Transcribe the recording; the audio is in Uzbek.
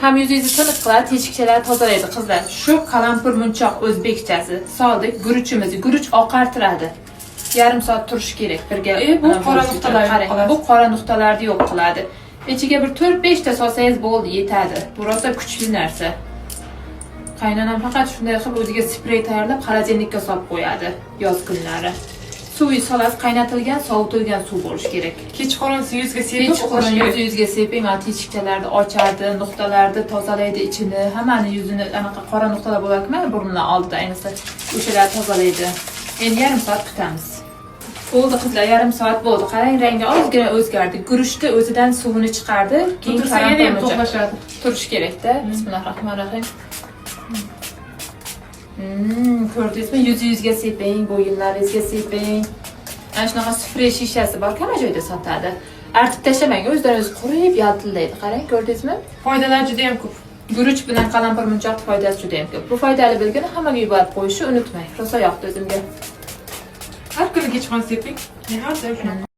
ham yuzingizni tiniq qiladi, teshikchalarni tozalaydi qizlar. Shu qalampir munchoq o'zbekchasi. Soldik, guruch oqartiradi. Yarim soat turishi kerak birga. Bu qora nuqtalar qarang. Bu qora nuqtalarni yo'q qiladi. Ichiga bir 4-5 ta solsangiz bo'ldi, yetadi. Bu rosa kuchli narsa. Qaynonam faqat shunday qilib o'ziga sprey tayyorlab, xolodilnikka solib qo'yadi yoz kunlari. Suvi solasiz, qaynatilgan, sovutilgan suv bo'lishi kerak. Kechqurun yuzga sepib, yuzga sepib, mana teshikchalarni ochadi, nuqtalarni tozalaydi, ichini, hammani yuzini anaqa qora nuqtalar bo'larkan, burundan oldida ayniqsa o'shalarni tozalaydi. Endi yarim soat kutamiz. Bo'ldi qizlar, yarim soat bo'ldi. Qarang, rangi ozgina o'zgardi. Guruchni o'zidan suvini chiqardi, keyin yana ham to'xtashadi. Turish kerak-da. Bismillahirrohmanirrohim. Ko'rdingizmi? Yuzga seping, bo'yinlaringizga seping. Ana shunaqa spray shishasi bor, hamma joyda sotadi. Artib tashlamang, o'zidan o'zi qurib, yaltillaydi. Qarang, ko'rdingizmi? Foydalari juda ham ko'p. Guruch bilan qalampir munchoqning foydasi juda ham ko'p. Bu foydali bilgani hammaga yuborib qo'yishni unutmang. Rosa yoqdi o'zimga. Har kuni kechqurun seping. Har doim